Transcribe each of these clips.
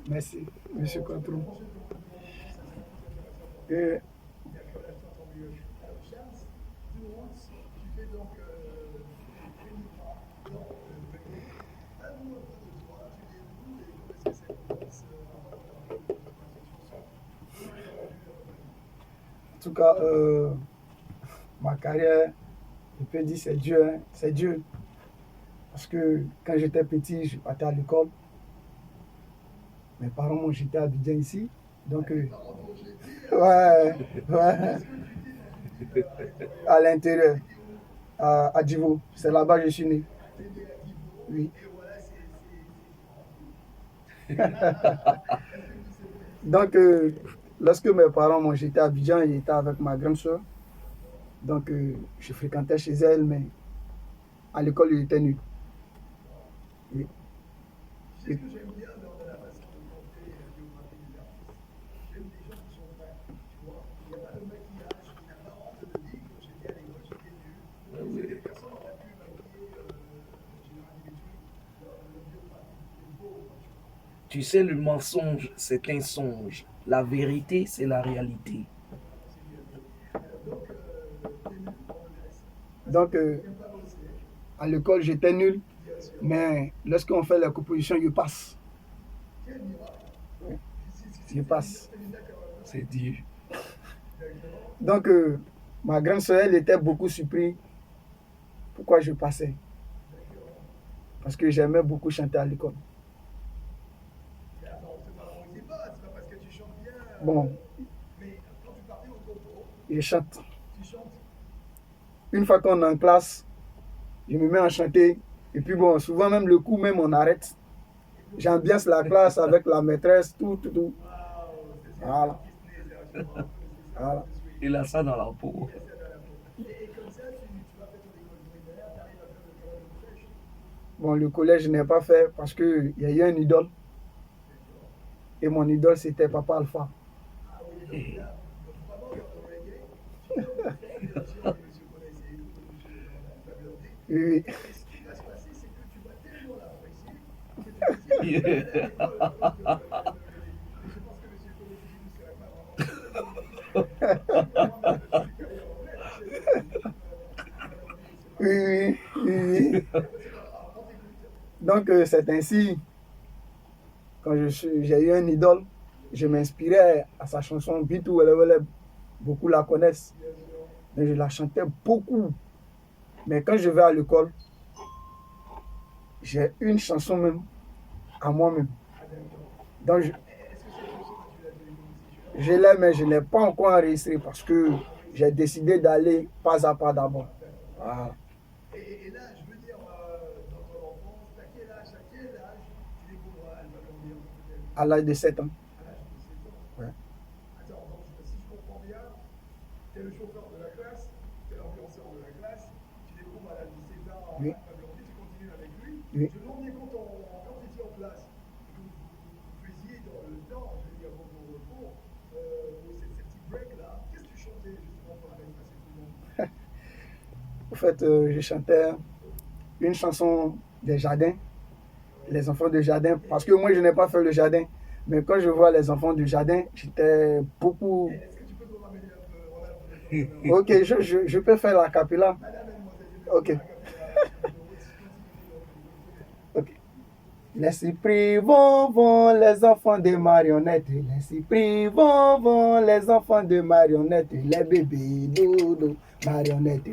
Merci, monsieur Contreau. Et en tout cas, ma carrière, je peux dire c'est Dieu, hein, c'est Dieu. Parce que quand j'étais petit, je partais à l'école. Mes parents m'ont jeté à Abidjan ici. Donc, ouais, ouais, à l'intérieur, à Djivo. C'est là-bas que je suis né. Oui. Donc, lorsque mes parents m'ont jeté à Abidjan, j'étais avec ma grande soeur. Donc, je fréquentais chez elle, mais à l'école, il était nul. Oui. Et- Tu sais, le mensonge, c'est un songe. La vérité, c'est la réalité. Donc, à l'école, j'étais nul, mais lorsqu'on fait la composition, je passe. Je passe. C'est Dieu. Donc, ma grande soeur, elle était beaucoup surprise pourquoi je passais. Parce que j'aimais beaucoup chanter à l'école. Bon, je chante. Une fois qu'on est en classe, je me mets à chanter. Et puis bon, souvent même le coup, même on arrête. J'ambiance la classe avec la maîtresse, tout, tout, tout. Voilà. Voilà. Il a ça dans la peau. Bon, le collège, je n'ai pas fait parce qu'il y a eu un idole. Et mon idole, c'était Papa Alpha. Oui, oui, oui. Donc, c'est ainsi, quand j'ai eu un idole, je m'inspirais à sa chanson Bitou Wele Wele. Beaucoup la connaissent, mais je la chantais beaucoup. Mais quand je vais à l'école, j'ai une chanson même à moi-même. Donc, je l'ai, mais je ne l'ai pas encore enregistrée parce que j'ai décidé d'aller pas à pas d'abord. Voilà. À l'âge de 7 ans. Ouais. Oui. Oui. En fait, je chantais une chanson des jardins, les enfants de jardin, parce que moi, je n'ai pas fait le jardin. Mais quand je vois les enfants du jardin, j'étais beaucoup. Ok, je peux faire la capella. Ok. Ok. Les cyprès vont, les enfants de marionnettes. Les cyprès vont, les enfants de marionnettes. Les bébés dodo, marionnettes,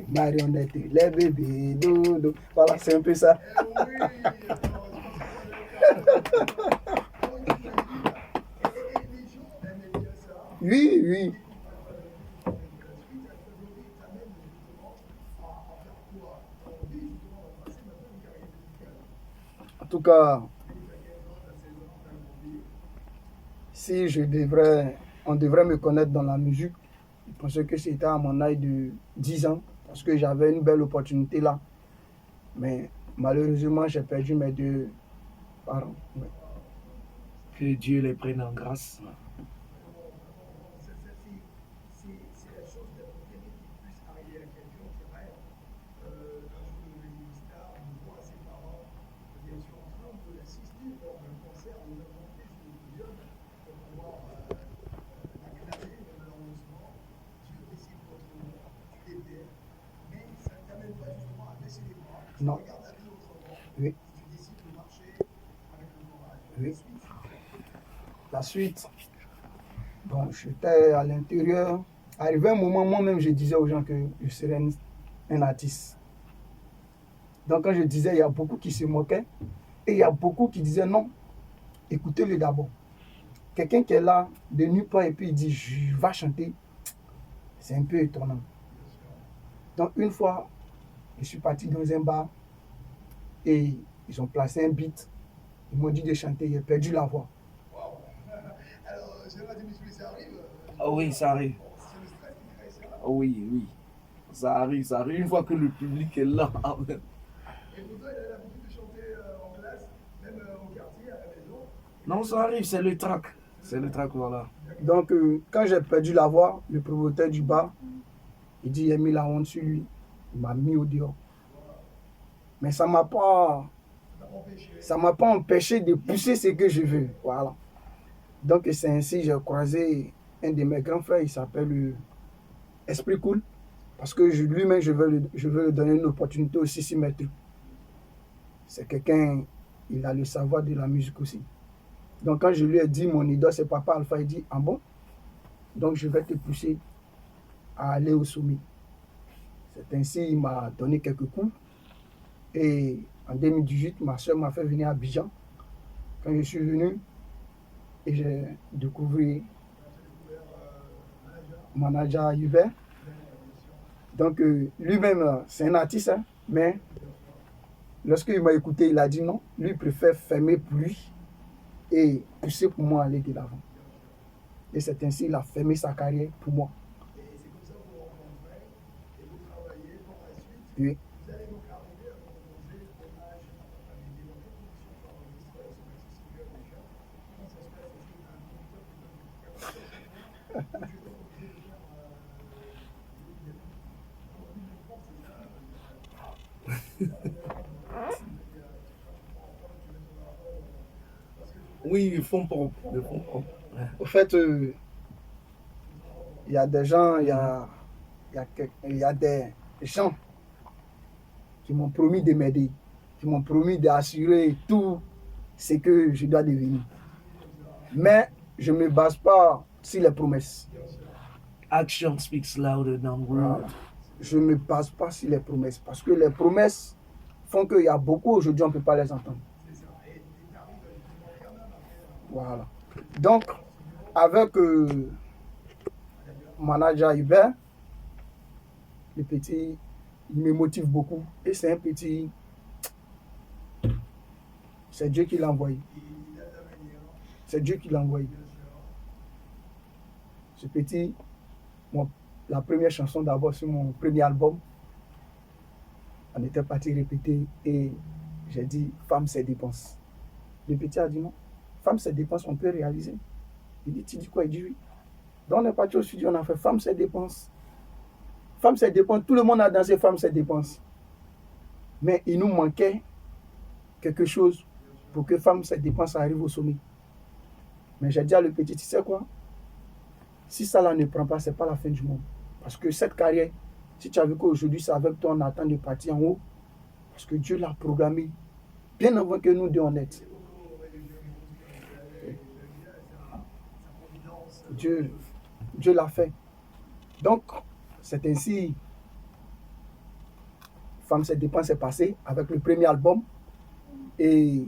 les bébés dodo. Voilà, c'est un peu ça. Oui, oui. En tout cas, si on devrait me connaître dans la musique, je pense que c'était à mon âge de 10 ans, parce que j'avais une belle opportunité là. Mais malheureusement, j'ai perdu mes deux parents. Ouais. Que Dieu les prenne en grâce. Non. Oui. Oui. La suite, bon, j'étais à l'intérieur. Arrivé un moment, moi-même, je disais aux gens que je serais un artiste. Donc, quand je disais, il y a beaucoup qui se moquaient et il y a beaucoup qui disaient non, écoutez-le d'abord. Quelqu'un qui est là de nulle part et puis il dit, je vais chanter, c'est un peu étonnant. Donc, une fois, je suis parti dans un bar et ils ont placé un beat. Ils m'ont dit de chanter, j'ai perdu la voix. Ah oui, ça arrive. Ah oui, oui. Ça arrive, ça arrive. Une fois que le public est là. Non, ça arrive, c'est le track. C'est le track, voilà. Donc, quand j'ai perdu la voix, le promoteur du bar, il dit, il a mis la honte sur lui. Il m'a mis au dehors. Mais ça m'a pas empêché de pousser ce que je veux. Voilà. Donc, c'est ainsi que j'ai croisé un de mes grands frères, il s'appelle Esprit Cool. Parce que lui-même, je veux lui donner une opportunité aussi s'y mettre. C'est quelqu'un, il a le savoir de la musique aussi. Donc, quand je lui ai dit, mon idole, c'est Papa Alpha, il dit, ah bon? Donc, je vais te pousser à aller au sommet. C'est ainsi qu'il m'a donné quelques coups. Et en 2018, ma soeur m'a fait venir à Abidjan. Quand je suis venu, et j'ai découvert Manager Hubert. Donc, lui-même, c'est un artiste, hein, mais lorsqu'il m'a écouté, il a dit non. Lui, il préfère fermer pour lui et pousser pour moi à aller de l'avant. Et c'est ainsi qu'il a fermé sa carrière pour moi. Oui. Oui, ils font propre. Ils font propre. Au fait, il y a des gens, il y a des gens qui m'ont promis de m'aider, qui m'ont promis d'assurer tout ce que je dois devenir. Mais je ne me base pas sur les promesses. Action speaks louder than Voilà. word. Je ne me base pas sur les promesses. Parce que les promesses font qu'il y a beaucoup aujourd'hui, on ne peut pas les entendre. Voilà. Donc, avec Manager Hubert, le petit, il me motive beaucoup. Et c'est un petit... C'est Dieu qui l'a envoyé. C'est Dieu qui l'a envoyé. Ce petit, la première chanson d'abord sur mon premier album, on était parti répéter et j'ai dit, femme, c'est dépense. Le petit a dit non, femme, c'est dépense, on peut réaliser. Il dit, tu dis quoi? Il dit oui. Donc on est parti au studio, on a fait femme, c'est dépense. Femme, c'est dépense. Tout le monde a dansé femme, c'est dépense. Mais il nous manquait quelque chose pour que femme, c'est dépense arrive au sommet. Mais j'ai dit à le petit, tu sais quoi? Si ça là ne prend pas, c'est pas la fin du monde. Parce que cette carrière, si tu as vu qu'aujourd'hui, c'est avec toi, on attend de partir en haut. Parce que Dieu l'a programmé bien avant que nous deux en être. Dieu l'a fait. Donc, c'est ainsi, Femme, cette dépense est passée avec le premier album. Et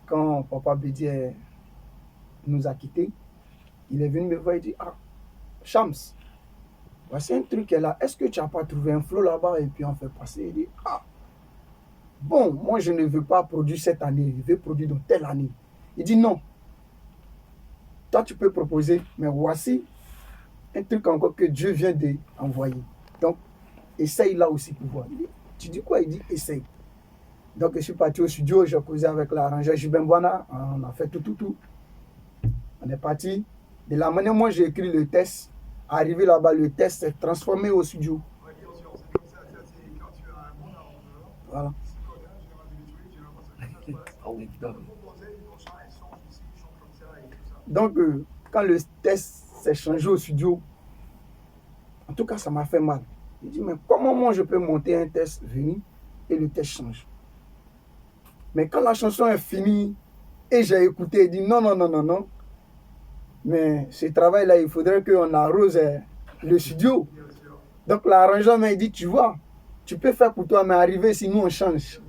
quand Papa Bédier nous a quittés, il est venu me voir et dit, ah, Shams, voici un truc qui est là. Est-ce que tu n'as pas trouvé un flow là-bas? Et puis on fait passer. Il dit, ah, bon, moi je ne veux pas produire cette année, je veux produire dans telle année. Il dit, non. Toi, tu peux proposer, mais voici un truc encore que Dieu vient d'envoyer. Donc, essaye là aussi pour voir. Il dit, tu dis quoi? Il dit, essaye. Donc, je suis parti au studio, j'ai causé avec l'arrangeur Jubin Boana, on a fait tout. On est parti. De la manière moi j'ai écrit le test, arrivé là-bas, le test s'est transformé au studio. Voilà. Donc, quand le test s'est changé au studio, en tout cas, ça m'a fait mal. Il dit, mais comment moi je peux monter un test, venir, et le texte change. Mais quand la chanson est finie et j'ai écouté et dit non, non, non, non, non, mais ce travail-là, il faudrait qu'on arrose le studio. Donc l'arrangeur m'a dit, tu vois, tu peux faire pour toi, mais arriver si nous on change.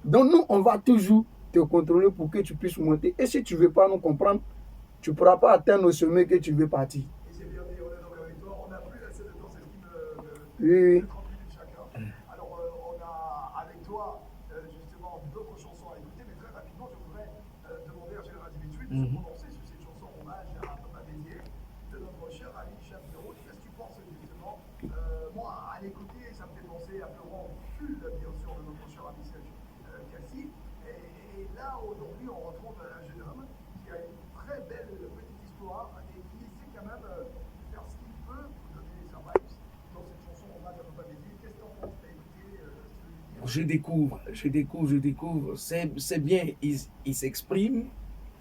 Donc nous, on va toujours te contrôler pour que tu puisses monter. Et si tu ne veux pas nous comprendre, tu ne pourras pas atteindre au sommet que tu veux partir. Oui, oui. Alors, on a avec toi justement d'autres chansons à écouter, mais très rapidement, je voudrais demander à Général Dimitri de se prononcer sur cette chanson hommage à Papa Béziers de notre cher ami chef de route. Qu'est-ce que tu penses justement moi, à l'écouter, ça me fait penser à Florent Full, bien sûr, de notre cher ami Serge Cassi. Et là, aujourd'hui, on retrouve un jeune homme qui a une très belle petite histoire et qui essaie quand même de faire ce qu'il peut pour donner sa vibes dans cette chanson hommage à Papa Béziers. Qu'est-ce que tu en penses? T'as écouté Je découvre. C'est bien, il s'exprime,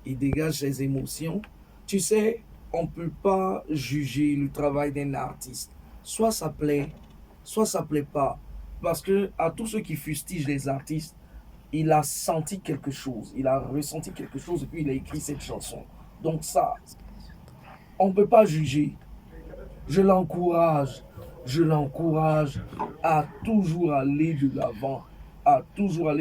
il dégage ses émotions. Tu sais, on ne peut pas juger le travail d'un artiste. Soit ça plaît, soit ça plaît pas. Parce que à tous ceux qui fustigent les artistes, il a senti quelque chose, il a ressenti quelque chose et puis il a écrit cette chanson. Donc ça, on ne peut pas juger. Je l'encourage à toujours aller de l'avant, à toujours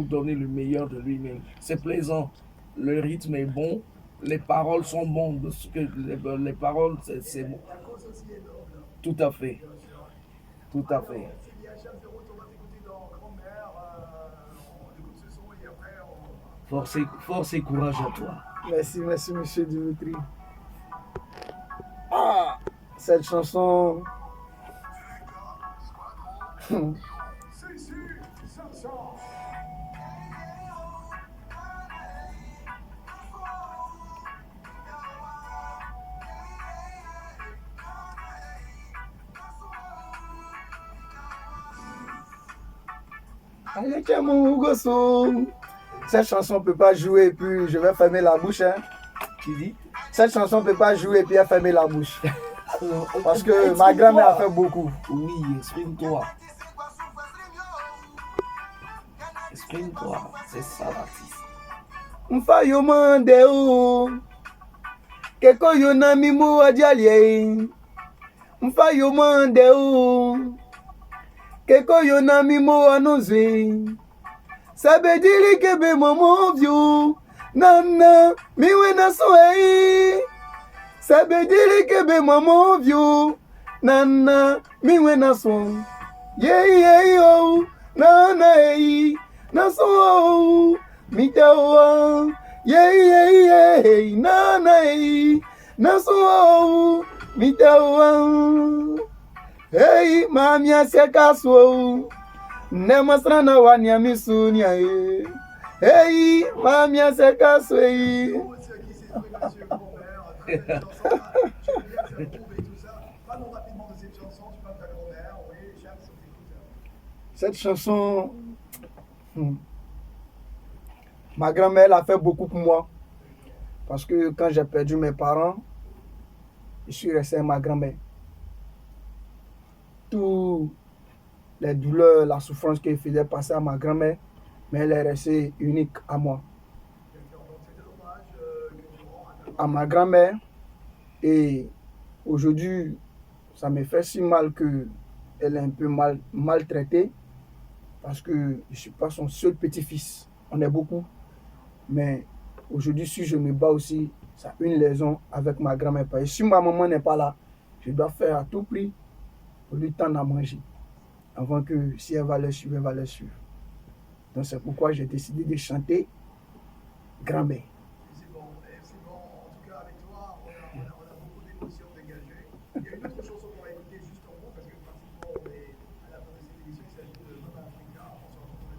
donner le meilleur de lui-même. C'est plaisant, le rythme est bon, les paroles sont bonnes, les paroles, c'est bon. Tout à fait, tout à fait. Force et courage à toi. Merci, merci, monsieur Dimitri. Ah, cette chanson. Cette chanson ne peut pas jouer, puis je vais fermer la bouche. Hein. Tu dis? Cette chanson ne peut pas jouer, puis elle fermer la bouche. Parce que ma grand-mère a fait beaucoup. Oui, exprime-toi. Exprime-toi, c'est ça l'artiste. Mfayo mande o keko yo na mimo adialie. Mfayo mande o keko yo na mimo anozwe. Sabe dili kebe momo view nana miwe na soei. Sabe dili kebe momo view nana miwe na so. Yeah yo nana ei na so. Mitawa, yeah, nana, naso, mitawa, hey, mamia sekaso, nemasrana wania misunia, hey, mamia sekaso, Cette chanson, ma grand-mère elle a fait beaucoup pour moi. Parce que quand j'ai perdu mes parents, je suis resté avec ma grand-mère. Toutes les douleurs, la souffrance qu'elle faisait passer à ma grand-mère, mais elle est restée unique à moi. À ma grand-mère. Et aujourd'hui, ça me fait si mal qu'elle est un peu maltraitée. Parce que je ne suis pas son seul petit-fils. On est beaucoup. Mais aujourd'hui, si je me bats aussi, ça a une liaison avec ma grand-mère. Et si ma maman n'est pas là, je dois faire à tout prix pour lui tendre à manger. Avant que si elle va le suivre, elle va le suivre. Donc c'est pourquoi j'ai décidé de chanter grand-mère. C'est bon. En tout cas, avec toi, on a beaucoup d'émotions dégagées. Il y a une autre chanson qu'on va écouter juste en haut, parce que pratiquement on est à la fin de cette émission, il s'agit de Mama Africa. On se retrouve dans les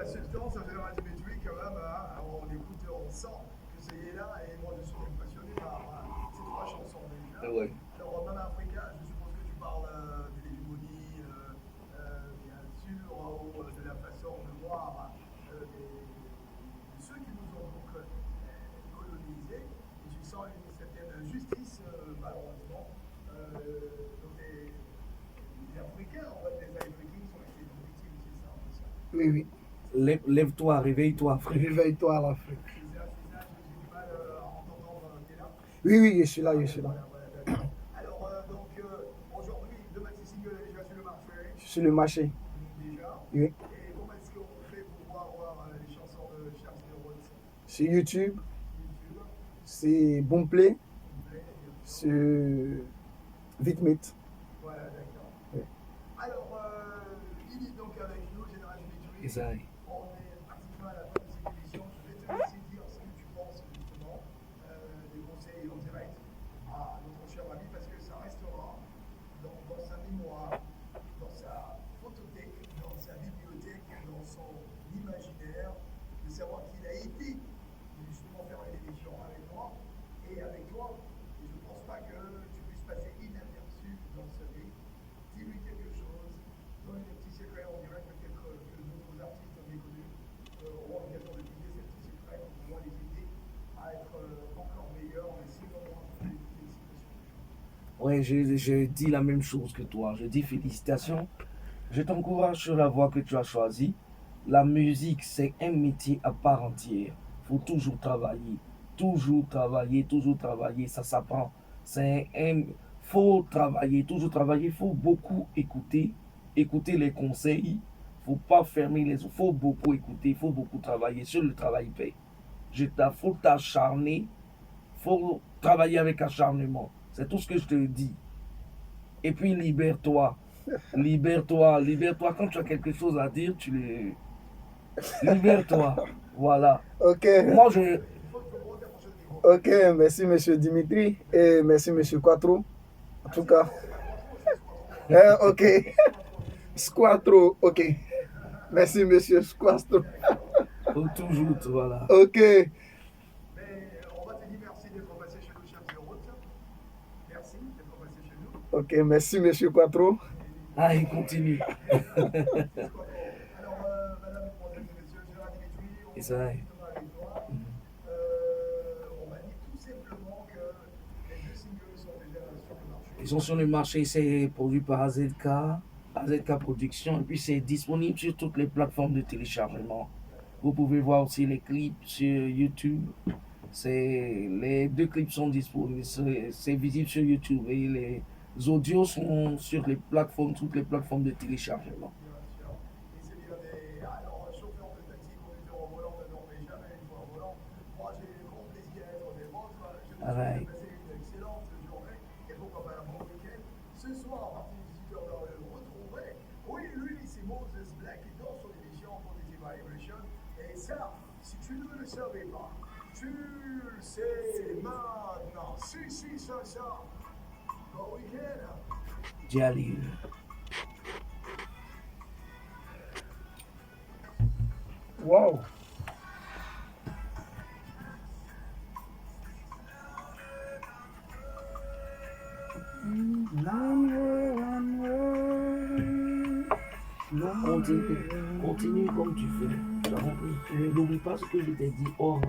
substance, Général Dimitri, quand même, hein, on écoute, on sent que c'est là, et moi je suis impressionné par ces trois chansons déjà. Ouais. Alors, même Africa, je suppose que tu parles de l'hégémonie, bien sûr, ou de la façon de voir de ceux qui nous ont donc colonisés, et tu sens une certaine injustice, malheureusement. Donc, les Africains, en fait, les Africains sont été victimes, c'est ça, c'est ça. Oui, oui. Lève-toi, réveille-toi, Afrique. Réveille-toi à l'Afrique. C'est ça, j'ai du mal à entendre, t'es là. Oui, oui, je suis là, je suis là. Voilà, d'accord. Alors, donc, aujourd'hui, le maxi single est déjà sur le marché, Sur le marché. déjà. Oui. Et comment est-ce qu'on fait pour pouvoir voir les chansons de Charles Rhodes Sur YouTube, YouTube, c'est Boomplay. complet, Sur Vitmate. voilà, d'accord. Oui. Alors, il est donc avec nous, Général Dimitri. Et ça, On est pratiquement à la fin de cette émission. Je vais te laisser dire ce que tu penses justement des conseils en direct à notre cher ami parce que ça restera dans sa mémoire, dans sa photothèque, dans sa bibliothèque, dans son imaginaire, de savoir qu'il a été justement faire une émission avec moi et avec toi. Et je ne pense pas que tu puisses passer inaperçu dans ce vie. Dis-lui quelque chose, donne des petits secrets, on dirait peut-être que d'autres artistes méconnus auront l'occasion d'utiliser ces petits secrets pour pouvoir les aider à être encore meilleurs, mais sinon on va félicitations. ouais, je dis la même chose que toi. Je dis félicitations. Je t'encourage sur la voie que tu as choisie. La musique, c'est un métier à part entière. Il faut toujours travailler. Toujours travailler, toujours travailler. Ça s'apprend. Faut travailler, toujours travailler. Il faut beaucoup écouter. Écouter les conseils. Il ne faut pas fermer les yeux. Il faut beaucoup écouter. Il faut beaucoup travailler. Sur le travail paye. Il faut t'acharner. Il faut travailler avec acharnement. C'est tout ce que je te dis. Et puis libère-toi. Libère-toi, libère-toi. Quand tu as quelque chose à dire, tu les. Libère-toi. Voilà. Ok. Moi, je. Ok, merci monsieur Dimitri et merci monsieur Quattro. En tout cas. Ok. Squattro, ok. Merci monsieur Squattro. Faut toujours, voilà. Ok. Mais on va te dire merci d'être passé chez nous, Charles Rhodes. Merci d'être passé chez nous. Ok, merci monsieur Quattro. Allez, continue. Alors, madame, mesdemoiselles et messieurs, Gérard Dimitri, on Et est ça, justement avec toi. On m'a dit tout simplement que les deux singles sont déjà sur le marché. ils sont sur le marché, c'est produit par AZK, AZK Production, et puis c'est disponible sur toutes les plateformes de téléchargement. Vous pouvez voir aussi les clips sur YouTube. Les deux clips sont disponibles, c'est visible sur YouTube et les audios sont sur les plateformes, toutes les plateformes de téléchargement. Bien sûr. Et c'est bien des. Alors, chauffeur de taxi, conducteur au volant, ne dormez jamais une fois au volant. Moi, j'ai le grand plaisir à être des vôtres. Je vous souhaite de passer une excellente journée et pourquoi pas un bon week-end. Ce soir, à partir de 18h, vous retrouverez. Oui, lui, c'est Moses Black dans son émission Positive Vibration. Et ça, si tu ne le savais pas, tu le sais maintenant. Si, ça. Bon week-end. Jalil. Wow. Continue comme tu fais. Tu as compris. N'oublie pas ce que je t'ai dit hors